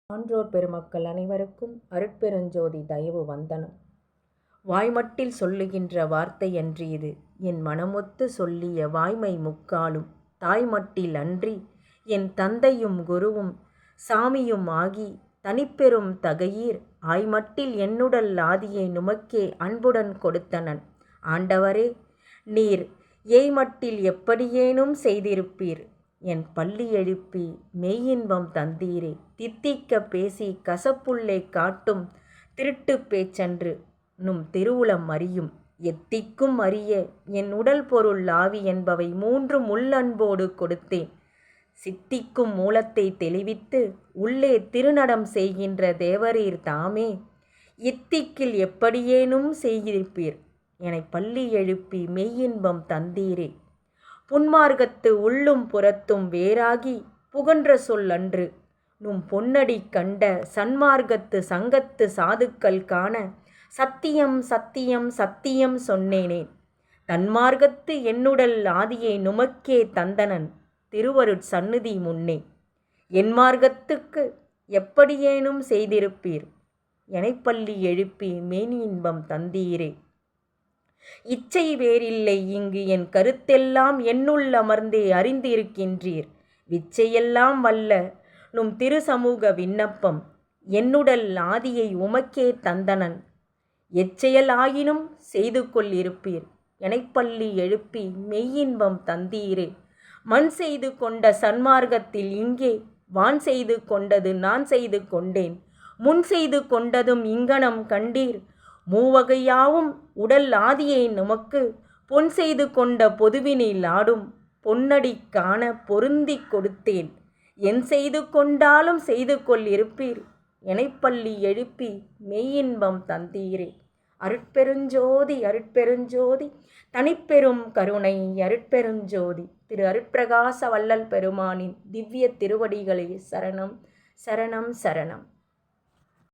சான்றோர் பெருமக்கள் அனைவருக்கும் அருட்பெருஞ்சோதி தயவு வந்தனம். வாய்மட்டில் சொல்லுகின்ற வார்த்தையன்றி இது, என் மனமொத்து சொல்லிய வாய்மை முக்காலும் தாய்மட்டில் அன்றி, என் தந்தையும் குருவும் சாமியும் ஆகி தனிப்பெரும் தகையீர் ஆய்மட்டில் என்னுடல் ஆதியை நுமக்கே அன்புடன் கொடுத்தனன். ஆண்டவரே, நீர் ஏய்மட்டில் எப்படியேனும் செய்திருப்பீர். என் பள்ளி எழுப்பி மெய்யின்பம் தந்தீரே. தித்திக்க பேசி கசப்புள்ளே காட்டும் திருட்டு பேச்சன்று நும் திருவுளம் அறியும். எத்திக்கும் அறிய என் உடல் பொருள் ஆவி என்பவை மூன்றும் உள்ளன்போடு கொடுத்தேன். சித்திக்கும் மூலத்தை தெளிவித்து உள்ளே திருநடம் செய்கின்ற தேவரீர் தாமே இத்திக்கில் எப்படியேனும் செய்திருப்பீர். என பள்ளி எழுப்பி மெய்யின்பம் தந்தீரே. புன்மார்க்கத்து உள்ளும் புறத்தும் வேறாகி புகன்ற சொல் அன்று நும் பொன்னடி கண்ட சன்மார்க்கத்து சங்கத்து சாதுக்கள் காண சத்தியம் சத்தியம் சத்தியம் சொன்னேனேன். தன்மார்க்கத்து என்னுடல் ஆதியை நுமக்கே தந்தனன் திருவருட் சந்நிதி முன்னே. என் மார்க்கத்துக்கு எப்படியேனும் செய்திருப்பீர். எனைப்பள்ளி எழுப்பி மேனியின்பம் தந்தீரே. இச்சை வேறில்லை இங்கு என் கருத்தெல்லாம் என்னுள் அமர்ந்தே அறிந்திருக்கின்றீர். விச்சையெல்லாம் வல்ல நும் திரு சமூக விண்ணப்பம் என்னுடல் ஆதியை உமக்கே தந்தனன். எச்செயல் ஆயினும் செய்து கொள்ளிருப்பீர். எனைப்பள்ளி எழுப்பி மெய்யின்பம் தந்தீரே. மண் செய்து கொண்ட சன்மார்க்கத்தில் இங்கே வான் செய்து கொண்டது நான் செய்து கொண்டேன். முன் செய்து கொண்டதும் இங்கனம் கண்டீர். மூவகையாவும் உடல் ஆதியை நமக்கு பொன் செய்து கொண்ட பொதுவினில் ஆடும் பொன்னடி காண பொருந்தி கொடுத்தேன். என் செய்து கொண்டாலும் செய்து கொள்ளிருப்பீர். எனைப்பள்ளி எழுப்பி மெய்யின்பம் தந்தீரே. அருட்பெருஞ்சோதி அருட்பெருஞ்சோதி தனிப்பெரும் கருணை அருட்பெருஞ்சோதி திரு அருட்பிரகாச வள்ளல் பெருமானின் திவ்ய திருவடிகளே சரணம் சரணம் சரணம்.